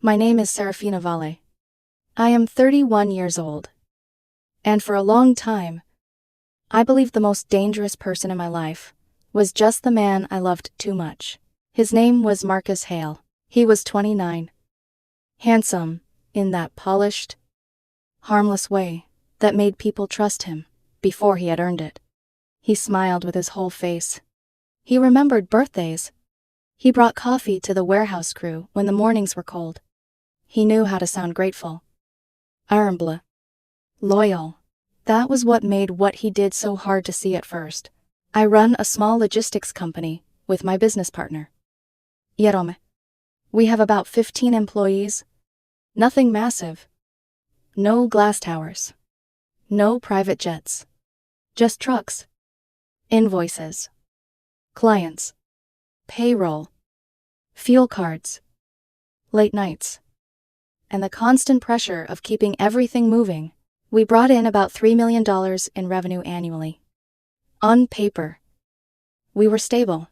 My name is Serafina Valle. I am 31 years old. And for a long time, I believed the most dangerous person in my life was just the man I loved too much. His name was Marcus Hale. He was 29. Handsome, in that polished, harmless way that made people trust him before he had earned it. He smiled with his whole face. He remembered birthdays. He brought coffee to the warehouse crew when the mornings were cold. He knew how to sound grateful. Humble. Loyal. That was what made what he did so hard to see at first. I run a small logistics company with my business partner, Jerome. We have about 15 employees. Nothing massive. No glass towers. No private jets. Just trucks. Invoices. Clients. Payroll. Fuel cards. Late nights. And the constant pressure of keeping everything moving. We brought in about $3 million in revenue annually. On paper, we were stable.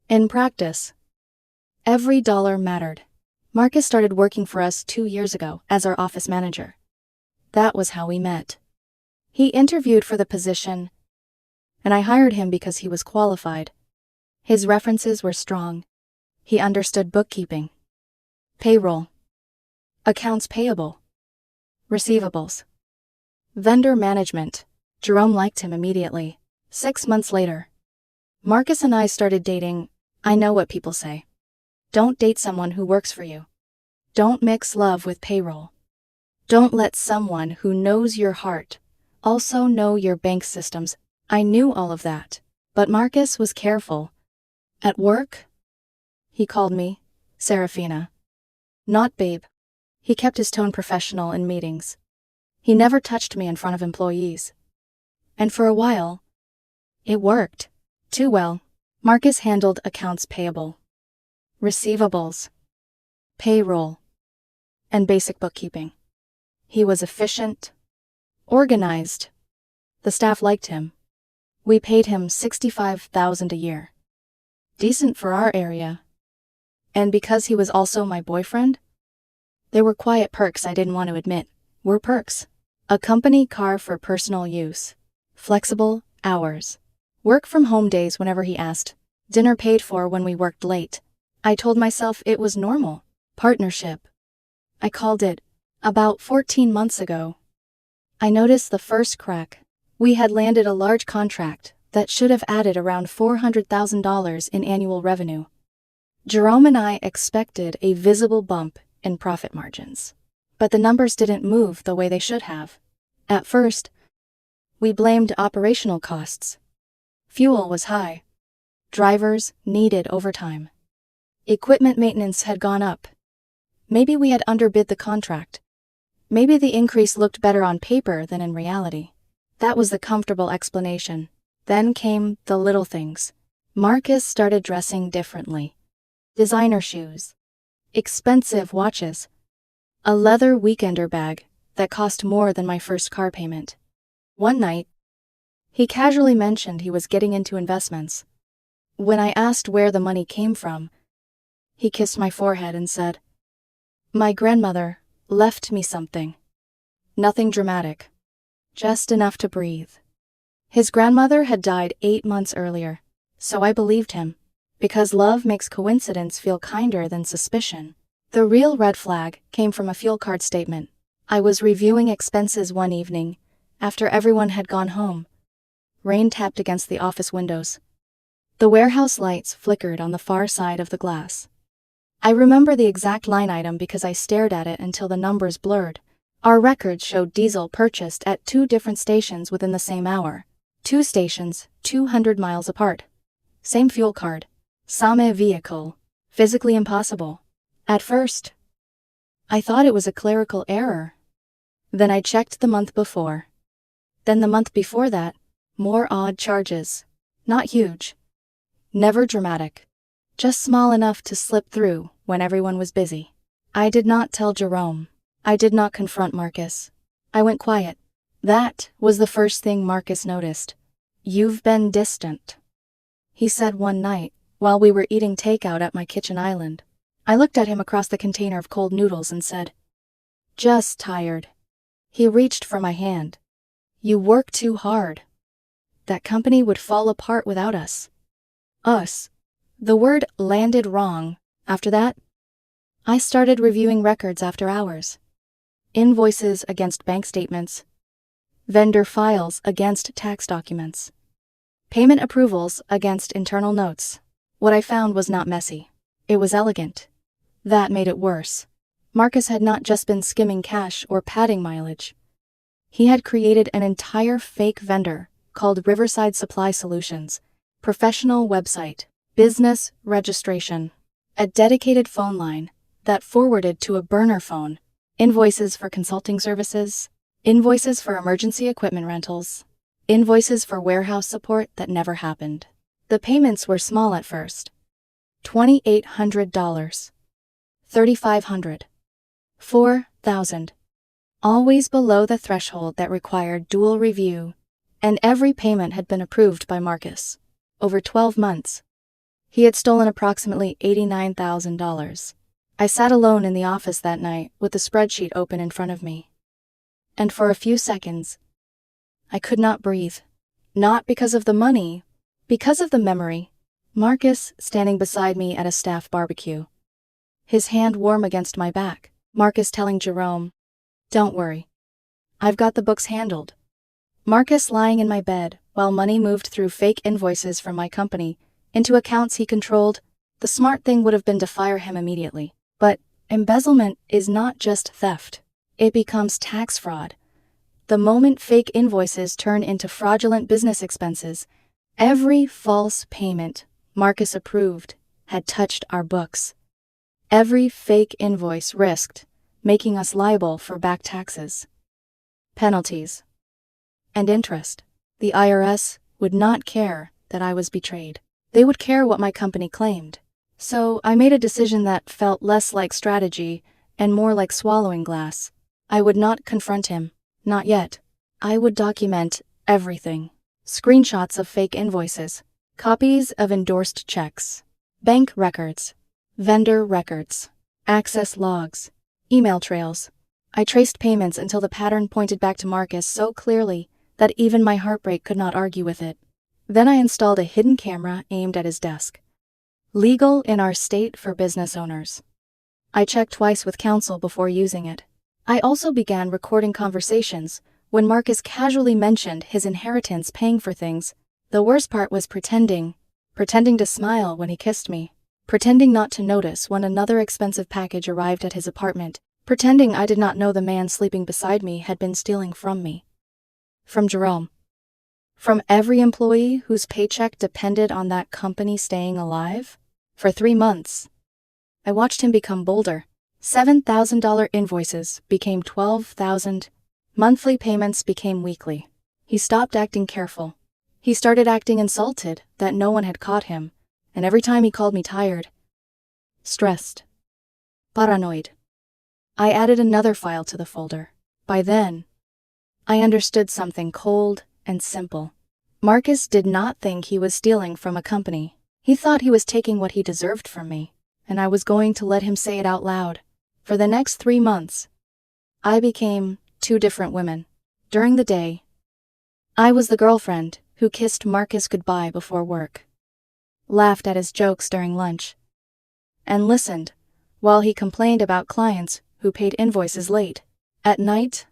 In practice, every dollar mattered. Marcus started working for us 2 years ago as our office manager. That was how we met. He interviewed for the position, and I hired him because he was qualified. His references were strong. He understood bookkeeping, payroll, accounts payable, receivables, vendor management. Jerome liked him immediately. 6 months later, Marcus and I started dating. I know what people say. Don't date someone who works for you. Don't mix love with payroll. Don't let someone who knows your heart also know your bank systems. I knew all of that, but Marcus was careful. At work, he called me Serafina, not babe. He kept his tone professional in meetings. He never touched me in front of employees. And for a while, it worked. Too well. Marcus handled accounts payable, receivables, payroll, and basic bookkeeping. He was efficient, organized. The staff liked him. We paid him $65,000 a year. Decent for our area. And because he was also my boyfriend, there were quiet perks I didn't want to admit. Were perks. A company car for personal use. Flexible hours. Work from home days whenever he asked. Dinner paid for when we worked late. I told myself it was normal. Partnership. I called it. About 14 months ago, I noticed the first crack. We had landed a large contract that should have added around $400,000 in annual revenue. Jerome and I expected a visible bump in profit margins, but the numbers didn't move the way they should have. At first, we blamed operational costs. Fuel was high. Drivers needed overtime. Equipment maintenance had gone up. Maybe we had underbid the contract. Maybe the increase looked better on paper than in reality. That was the comfortable explanation. Then came the little things. Marcus started dressing differently. Designer shoes. Expensive watches. A leather weekender bag that cost more than my first car payment. One night, he casually mentioned he was getting into investments. When I asked where the money came from, he kissed my forehead and said, "My grandmother left me something." Nothing dramatic. Just enough to breathe. His grandmother had died 8 months earlier, so I believed him. Because love makes coincidence feel kinder than suspicion. The real red flag came from a fuel card statement. I was reviewing expenses one evening, after everyone had gone home. Rain tapped against the office windows. The warehouse lights flickered on the far side of the glass. I remember the exact line item because I stared at it until the numbers blurred. Our records showed diesel purchased at 2 different stations within the same hour. 2 stations, 200 miles apart. Same fuel card. Same vehicle. Physically impossible. At first, I thought it was a clerical error. Then I checked the month before. Then the month before that, more odd charges. Not huge. Never dramatic. Just small enough to slip through when everyone was busy. I did not tell Jerome. I did not confront Marcus. I went quiet. That was the first thing Marcus noticed. "You've been distant," he said one night while we were eating takeout at my kitchen island. I looked at him across the container of cold noodles and said, "Just tired." He reached for my hand. "You work too hard. That company would fall apart without us." Us. The word landed wrong. After that, I started reviewing records after hours. Invoices against bank statements. Vendor files against tax documents. Payment approvals against internal notes. What I found was not messy. It was elegant. That made it worse. Marcus had not just been skimming cash or padding mileage. He had created an entire fake vendor called Riverside Supply Solutions, professional website, business registration, a dedicated phone line that forwarded to a burner phone, invoices for consulting services, invoices for emergency equipment rentals, invoices for warehouse support that never happened. The payments were small at first. $2,800, $3,500, $4,000. Always below the threshold that required dual review, and every payment had been approved by Marcus. Over 12 months, he had stolen approximately $89,000. I sat alone in the office that night with the spreadsheet open in front of me. And for a few seconds, I could not breathe. Not because of the money, because of the memory. Marcus standing beside me at a staff barbecue. His hand warm against my back. Marcus telling Jerome, "Don't worry. I've got the books handled." Marcus lying in my bed while money moved through fake invoices from my company into accounts he controlled. The smart thing would have been to fire him immediately. But embezzlement is not just theft. It becomes tax fraud. The moment fake invoices turn into fraudulent business expenses, every false payment Marcus approved had touched our books. Every fake invoice risked making us liable for back taxes, penalties, and interest. The IRS would not care that I was betrayed. They would care what my company claimed. So I made a decision that felt less like strategy and more like swallowing glass. I would not confront him. Not yet. I would document everything. Screenshots of fake invoices, copies of endorsed checks, bank records, vendor records, access logs, email trails. I traced payments until the pattern pointed back to Marcus so clearly that even my heartbreak could not argue with it. Then I installed a hidden camera aimed at his desk. Legal in our state for business owners. I checked twice with counsel before using it. I also began recording conversations when Marcus casually mentioned his inheritance paying for things. The worst part was pretending to smile when he kissed me, pretending not to notice when another expensive package arrived at his apartment, pretending I did not know the man sleeping beside me had been stealing from me. From Jerome. From every employee whose paycheck depended on that company staying alive. For 3 months, I watched him become bolder. $7,000 invoices became $12,000. Monthly payments became weekly. He stopped acting careful. He started acting insulted that no one had caught him, and every time he called me tired, stressed, paranoid. I added another file to the folder. By then, I understood something cold and simple. Marcus did not think he was stealing from a company. He thought he was taking what he deserved from me, and I was going to let him say it out loud. For the next 3 months, I became 2 different women. During the day, I was the girlfriend who kissed Marcus goodbye before work, laughed at his jokes during lunch, and listened while he complained about clients who paid invoices late. At night,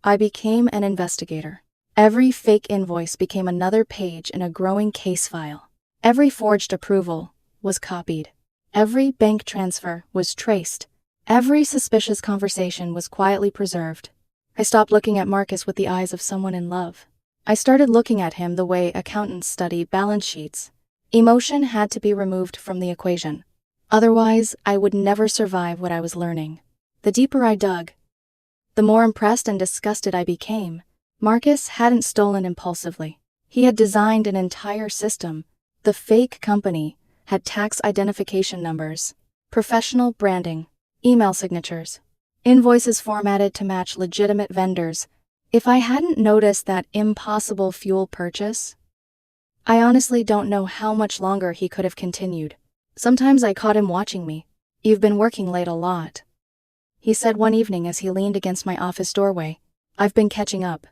I became an investigator. Every fake invoice became another page in a growing case file. Every forged approval was copied. Every bank transfer was traced. Every suspicious conversation was quietly preserved. I stopped looking at Marcus with the eyes of someone in love. I started looking at him the way accountants study balance sheets. Emotion had to be removed from the equation. Otherwise, I would never survive what I was learning. The deeper I dug, the more impressed and disgusted I became. Marcus hadn't stolen impulsively. He had designed an entire system. The fake company had tax identification numbers, professional branding, email signatures, invoices formatted to match legitimate vendors. If I hadn't noticed that impossible fuel purchase, I honestly don't know how much longer he could have continued. Sometimes I caught him watching me, "You've been working late a lot," he said one evening as he leaned against my office doorway. "I've been catching up."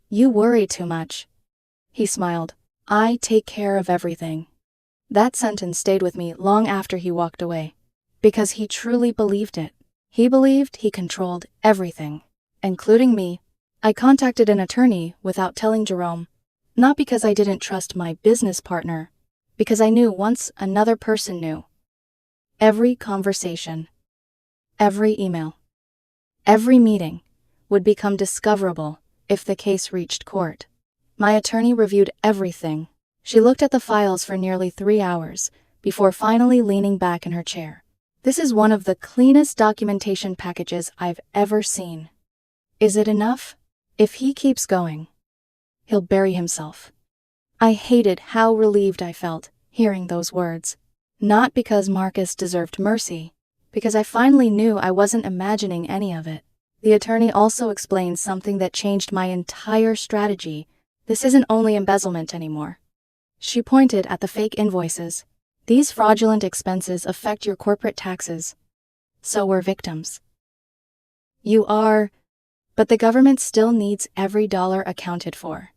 "You worry too much." He smiled. "I take care of everything." That sentence stayed with me long after he walked away. Because he truly believed it. He believed he controlled everything, including me. I contacted an attorney without telling Jerome, not because I didn't trust my business partner, because I knew once another person knew. Every conversation, every email, every meeting would become discoverable if the case reached court. My attorney reviewed everything. She looked at the files for nearly 3 hours before finally leaning back in her chair. "This is one of the cleanest documentation packages I've ever seen. Is it enough? If he keeps going, he'll bury himself." I hated how relieved I felt hearing those words. Not because Marcus deserved mercy, because I finally knew I wasn't imagining any of it. The attorney also explained something that changed my entire strategy. "This isn't only embezzlement anymore." She pointed at the fake invoices. "These fraudulent expenses affect your corporate taxes. So we're victims." "You are, but the government still needs every dollar accounted for."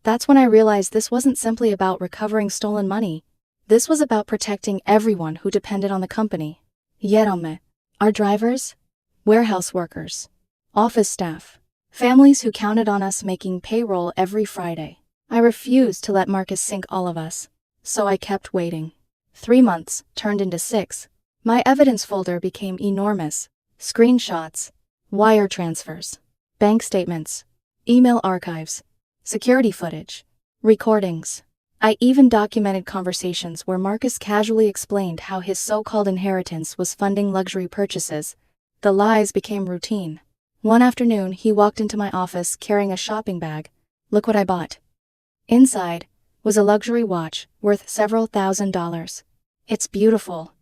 That's when I realized this wasn't simply about recovering stolen money. This was about protecting everyone who depended on the company. Jerome, our drivers, warehouse workers, office staff, families who counted on us making payroll every Friday. I refused to let Marcus sink all of us, so I kept waiting. 3 months turned into 6. My evidence folder became enormous. Screenshots, wire transfers, bank statements, email archives, security footage, recordings. I even documented conversations where Marcus casually explained how his so-called inheritance was funding luxury purchases. The lies became routine. One afternoon, he walked into my office carrying a shopping bag. "Look what I bought." Inside was a luxury watch worth several $1,000s. "It's beautiful,"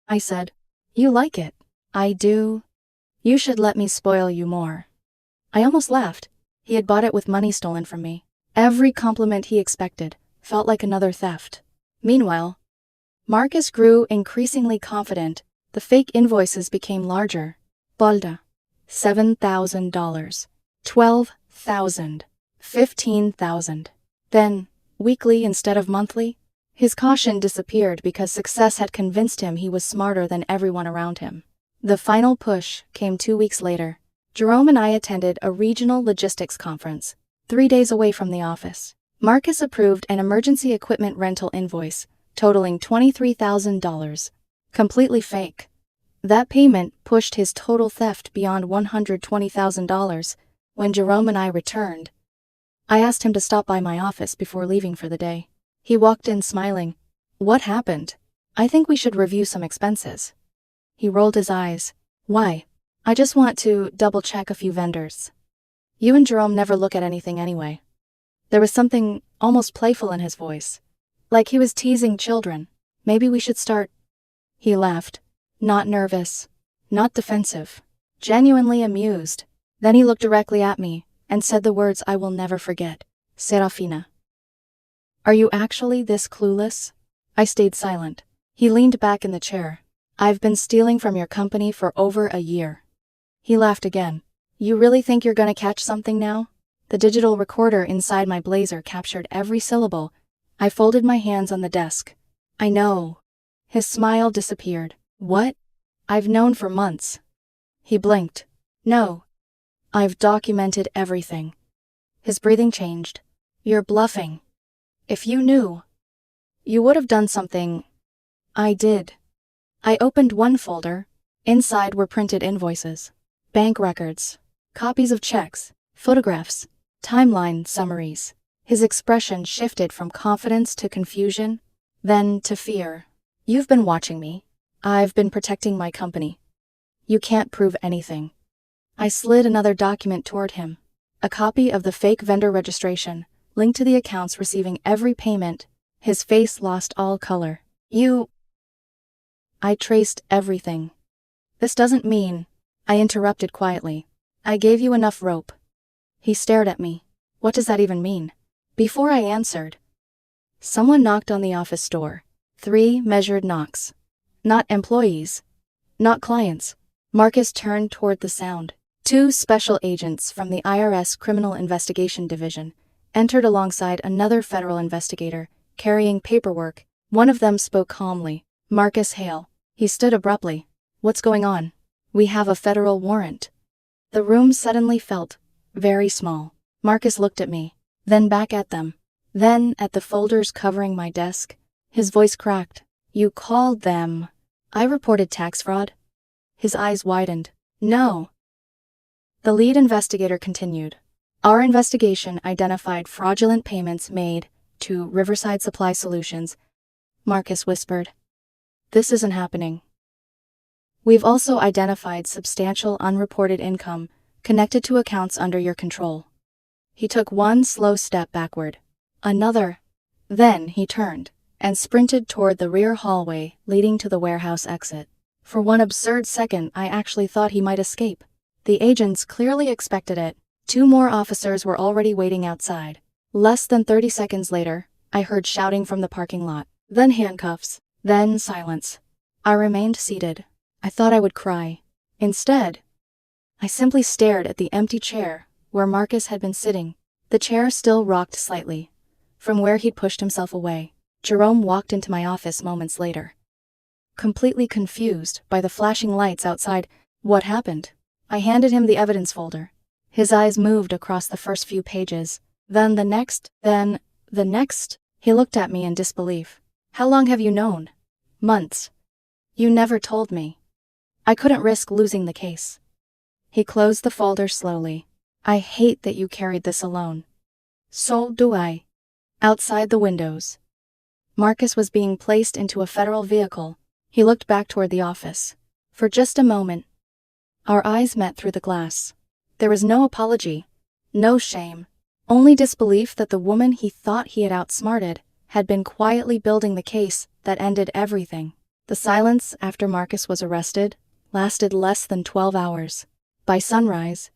I said. "You like it?" "I do." "You should let me spoil you more." I almost laughed. He had bought it with money stolen from me. Every compliment he expected felt like another theft. Meanwhile, Marcus grew increasingly confident. The fake invoices became larger. Bolda. $7,000. $12,000. $15,000. Then, weekly instead of monthly, his caution disappeared because success had convinced him he was smarter than everyone around him. The final push came 2 weeks later. Jerome and I attended a regional logistics conference, 3 days away from the office. Marcus approved an emergency equipment rental invoice, totaling $23,000. Completely fake. That payment pushed his total theft beyond $120,000. When Jerome and I returned, I asked him to stop by my office before leaving for the day. He walked in smiling. "What happened?" "I think we should review some expenses." He rolled his eyes. "Why?" "I just want to double-check a few vendors. You and Jerome never look at anything anyway." There was something almost playful in his voice, like he was teasing children. "Maybe we should start." He laughed. Not nervous, not defensive, genuinely amused. Then he looked directly at me and said the words I will never forget. "Serafina. Are you actually this clueless?" I stayed silent. He leaned back in the chair. "I've been stealing from your company for over a year." He laughed again. "You really think you're gonna catch something now?" The digital recorder inside my blazer captured every syllable. I folded my hands on the desk. "I know." His smile disappeared. "What?" "I've known for months." He blinked. "No. I've documented everything." His breathing changed. "You're bluffing. If you knew, you would have done something." I did. I opened one folder. Inside were printed invoices, bank records, copies of checks, photographs, timeline summaries. His expression shifted from confidence to confusion, then to fear. "You've been watching me. I've been protecting my company. You can't prove anything." I slid another document toward him. A copy of the fake vendor registration, linked to the accounts receiving every payment. His face lost all color. "You..." I traced everything. "This doesn't mean..." I interrupted quietly. "I gave you enough rope." He stared at me. "What does that even mean?" Before I answered, someone knocked on the office door. 3 measured knocks. Not employees, not clients. Marcus turned toward the sound. Two special agents from the IRS Criminal Investigation Division entered alongside another federal investigator, carrying paperwork. One of them spoke calmly. Marcus Hale. He stood abruptly. What's going on? We have a federal warrant. The room suddenly felt very small. Marcus looked at me, then back at them, then at the folders covering my desk. His voice cracked. You called them. I reported tax fraud. His eyes widened. No. The lead investigator continued. Our investigation identified fraudulent payments made to Riverside Supply Solutions. Marcus whispered. This isn't happening. We've also identified substantial unreported income connected to accounts under your control. He took one slow step backward. Another. Then he turned and sprinted toward the rear hallway leading to the warehouse exit. For one absurd second, I actually thought he might escape. The agents clearly expected it. Two more officers were already waiting outside. Less than 30 seconds later, I heard shouting from the parking lot. Then handcuffs. Then silence. I remained seated. I thought I would cry. Instead, I simply stared at the empty chair where Marcus had been sitting. The chair still rocked slightly from where he'd pushed himself away. Jerome walked into my office moments later, completely confused by the flashing lights outside. What happened? I handed him the evidence folder. His eyes moved across the first few pages, then the next, then the next. He looked at me in disbelief. How long have you known? Months. You never told me. I couldn't risk losing the case. He closed the folder slowly. I hate that you carried this alone. So do I. Outside the windows, Marcus was being placed into a federal vehicle. He looked back toward the office. For just a moment, our eyes met through the glass. There was no apology, no shame, only disbelief that the woman he thought he had outsmarted had been quietly building the case that ended everything. The silence after Marcus was arrested lasted less than 12 hours. By sunrise,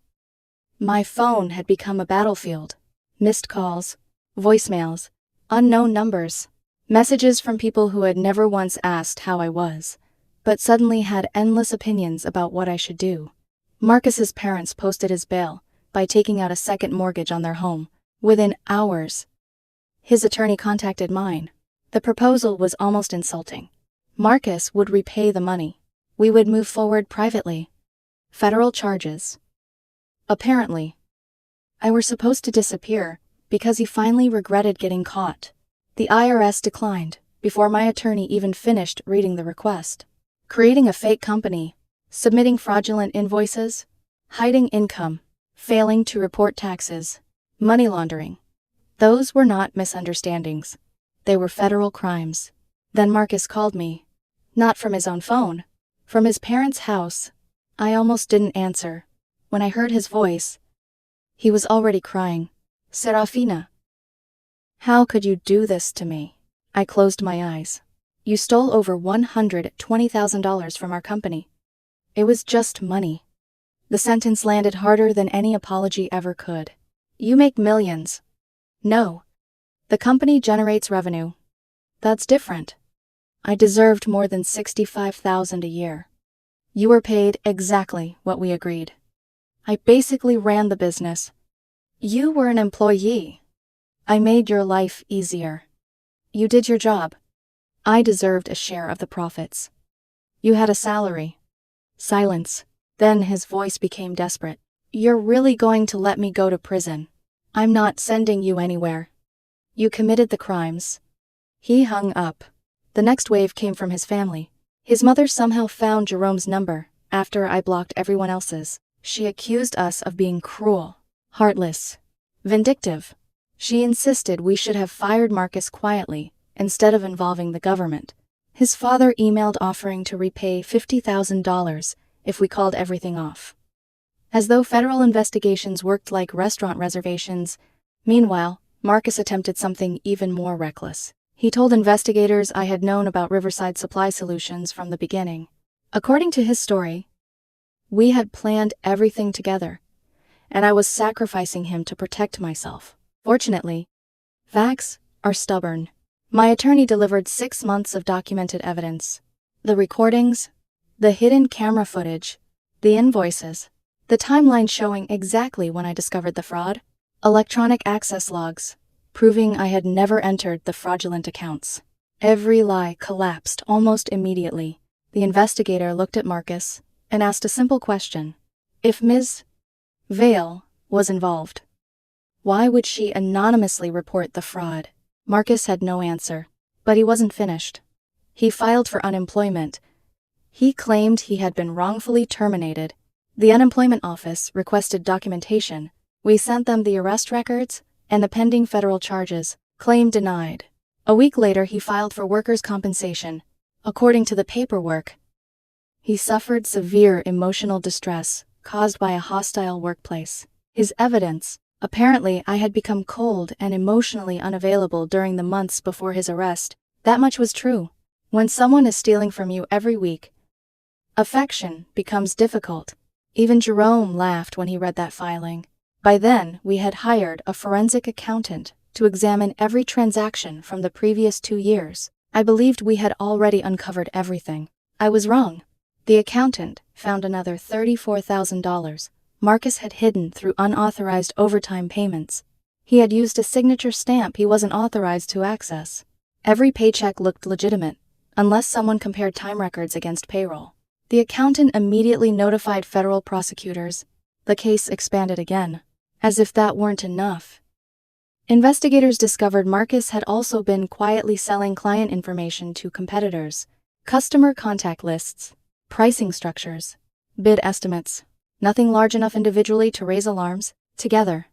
my phone had become a battlefield. Missed calls, voicemails, unknown numbers, messages from people who had never once asked how I was, but suddenly had endless opinions about what I should do. Marcus's parents posted his bail by taking out a second mortgage on their home. Within hours, his attorney contacted mine. The proposal was almost insulting. Marcus would repay the money. We would move forward privately. Federal charges. Apparently, I were supposed to disappear because he finally regretted getting caught. The IRS declined before my attorney even finished reading the request. Creating a fake company, submitting fraudulent invoices, hiding income, failing to report taxes, money laundering. Those were not misunderstandings. They were federal crimes. Then Marcus called me. Not from his own phone. From his parents' house. I almost didn't answer. When I heard his voice, he was already crying. Serafina. How could you do this to me? I closed my eyes. You stole over $120,000 from our company. It was just money. The sentence landed harder than any apology ever could. You make millions. No. The company generates revenue. That's different. I deserved more than $65,000 a year. You were paid exactly what we agreed. I basically ran the business. You were an employee. I made your life easier. You did your job. I deserved a share of the profits. You had a salary. Silence. Then his voice became desperate. You're really going to let me go to prison? I'm not sending you anywhere. You committed the crimes. He hung up. The next wave came from his family. His mother somehow found Jerome's number after I blocked everyone else's. She accused us of being cruel, heartless, vindictive. She insisted we should have fired Marcus quietly instead of involving the government. His father emailed offering to repay $50,000 if we called everything off. As though federal investigations worked like restaurant reservations. Meanwhile, Marcus attempted something even more reckless. He told investigators I had known about Riverside Supply Solutions from the beginning. According to his story, we had planned everything together, and I was sacrificing him to protect myself. Fortunately, facts are stubborn. My attorney delivered 6 months of documented evidence. The recordings, The hidden camera footage, the invoices, the timeline showing exactly when I discovered the fraud, electronic access logs, proving I had never entered the fraudulent accounts. Every lie collapsed almost immediately. The investigator looked at Marcus and asked a simple question. If Ms. Vale was involved, why would she anonymously report the fraud? Marcus had no answer. But he wasn't finished. He filed for unemployment. He claimed he had been wrongfully terminated. The unemployment office requested documentation. We sent them the arrest records and the pending federal charges. Claim denied. A week later, he filed for workers' compensation. According to the paperwork, he suffered severe emotional distress caused by a hostile workplace. His evidence: apparently I had become cold and emotionally unavailable during the months before his arrest. That much was true. When someone is stealing from you every week, affection becomes difficult. Even Jerome laughed when he read that filing. By then, we had hired a forensic accountant to examine every transaction from the previous 2 years. I believed we had already uncovered everything. I was wrong. The accountant found another $34,000 Marcus had hidden through unauthorized overtime payments. He had used a signature stamp he wasn't authorized to access. Every paycheck looked legitimate, unless someone compared time records against payroll. The accountant immediately notified federal prosecutors. The case expanded again. As if that weren't enough, investigators discovered Marcus had also been quietly selling client information to competitors. Customer contact lists, pricing structures, bid estimates. Nothing large enough individually to raise alarms. Together,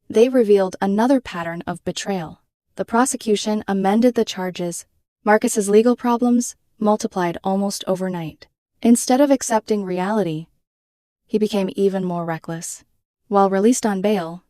they revealed another pattern of betrayal. The prosecution amended the charges. Marcus's legal problems multiplied almost overnight. Instead of accepting reality, he became even more reckless. While released on bail,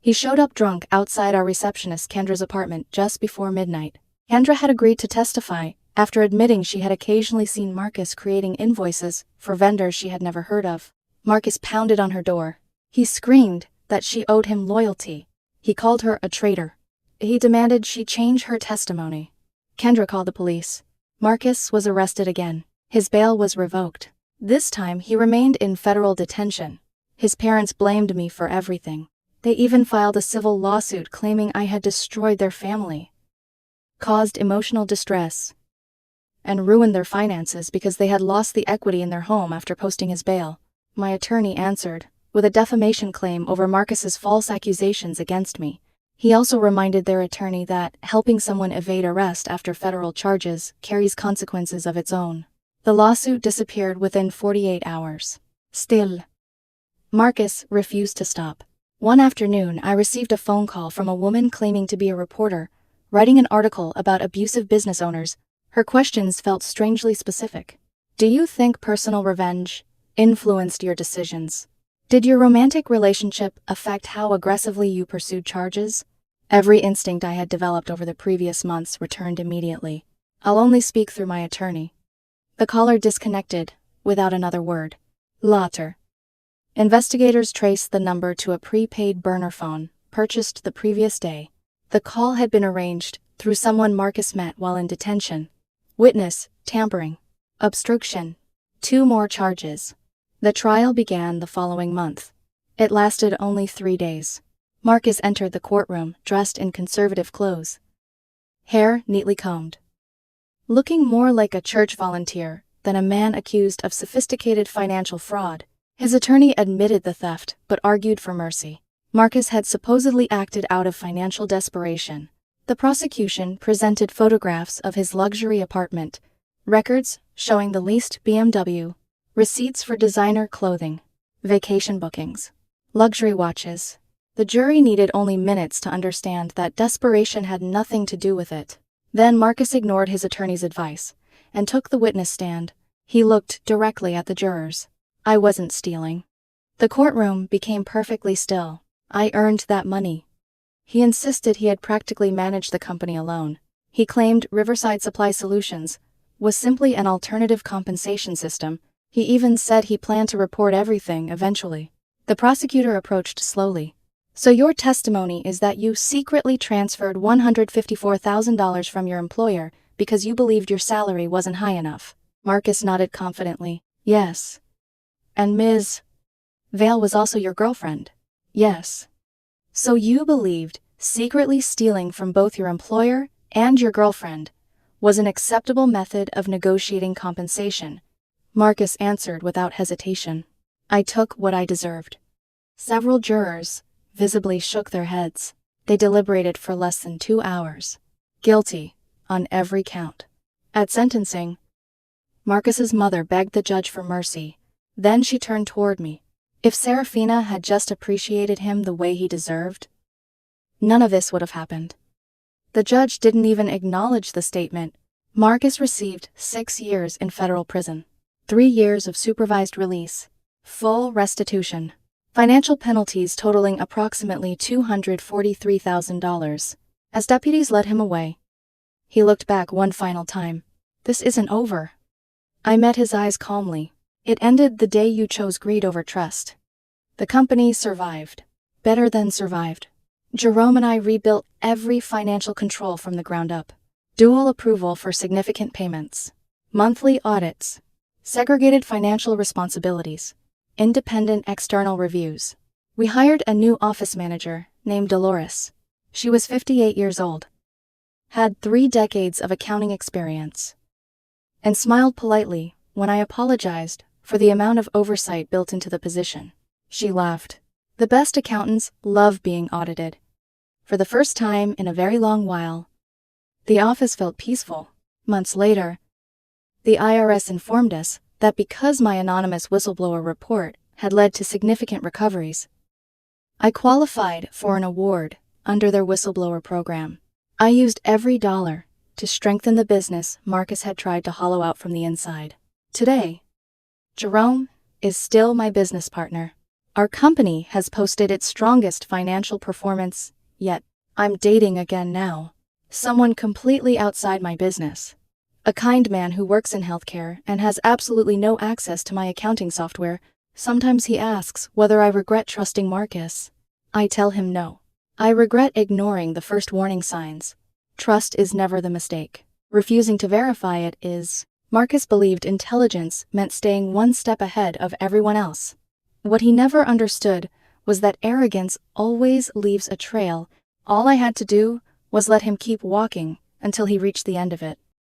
he showed up drunk outside our receptionist Kendra's apartment just before midnight. Kendra had agreed to testify after admitting she had occasionally seen Marcus creating invoices for vendors she had never heard of. Marcus pounded on her door. He screamed that she owed him loyalty. He called her a traitor. He demanded she change her testimony. Kendra called the police. Marcus was arrested again. His bail was revoked. This time he remained in federal detention. His parents blamed me for everything. They even filed a civil lawsuit claiming I had destroyed their family, caused emotional distress, and ruined their finances because they had lost the equity in their home after posting his bail. My attorney answered with a defamation claim over Marcus's false accusations against me. He also reminded their attorney that helping someone evade arrest after federal charges carries consequences of its own. The lawsuit disappeared within 48 hours. Still, Marcus refused to stop. One afternoon, I received a phone call from a woman claiming to be a reporter, writing an article about abusive business owners. Her questions felt strangely specific. Do you think personal revenge influenced your decisions? Did your romantic relationship affect how aggressively you pursued charges? Every instinct I had developed over the previous months returned immediately. I'll only speak through my attorney. The caller disconnected without another word. Later, investigators traced the number to a prepaid burner phone purchased the previous day. The call had been arranged through someone Marcus met while in detention. Witness: tampering, obstruction, 2 more charges. The trial began the following month. It lasted only 3 days. Marcus entered the courtroom dressed in conservative clothes, hair neatly combed, looking more like a church volunteer than a man accused of sophisticated financial fraud. His attorney admitted the theft but argued for mercy. Marcus had supposedly acted out of financial desperation. The prosecution presented photographs of his luxury apartment, records showing the leased BMW, receipts for designer clothing, vacation bookings, luxury watches. The jury needed only minutes to understand that desperation had nothing to do with it. Then Marcus ignored his attorney's advice and took the witness stand. He looked directly at the jurors. I wasn't stealing. The courtroom became perfectly still. I earned that money. He insisted he had practically managed the company alone. He claimed Riverside Supply Solutions was simply an alternative compensation system. He even said he planned to report everything eventually. The prosecutor approached slowly. So your testimony is that you secretly transferred $154,000 from your employer because you believed your salary wasn't high enough. Marcus nodded confidently. Yes. And Ms. Vale was also your girlfriend? Yes. So you believed secretly stealing from both your employer and your girlfriend was an acceptable method of negotiating compensation? Marcus answered without hesitation. I took what I deserved. Several jurors visibly shook their heads. They deliberated for less than 2 hours. Guilty, on every count. At sentencing, Marcus's mother begged the judge for mercy. Then she turned toward me. If Serafina had just appreciated him the way he deserved, none of this would have happened. The judge didn't even acknowledge the statement. Marcus received 6 years in federal prison, 3 years of supervised release, full restitution, financial penalties totaling approximately $243,000. As deputies led him away, he looked back one final time. This isn't over. I met his eyes calmly. It ended the day you chose greed over trust. The company survived. Better than survived. Jerome and I rebuilt every financial control from the ground up. Dual approval for significant payments. Monthly audits. Segregated financial responsibilities. Independent external reviews. We hired a new office manager named Dolores. She was 58 years old. Had 3 decades of accounting experience. And smiled politely when I apologized for the amount of oversight built into the position. She laughed. The best accountants love being audited. For the first time in a very long while, the office felt peaceful. Months later, the IRS informed us that because my anonymous whistleblower report had led to significant recoveries, I qualified for an award under their whistleblower program. I used every dollar to strengthen the business Marcus had tried to hollow out from the inside. Today, Jerome is still my business partner. Our company has posted its strongest financial performance yet. I'm dating again now. Someone completely outside my business. A kind man who works in healthcare and has absolutely no access to my accounting software. Sometimes he asks whether I regret trusting Marcus. I tell him no. I regret ignoring the first warning signs. Trust is never the mistake. Refusing to verify it is. Marcus believed intelligence meant staying one step ahead of everyone else. What he never understood was that arrogance always leaves a trail. All I had to do was let him keep walking until he reached the end of it.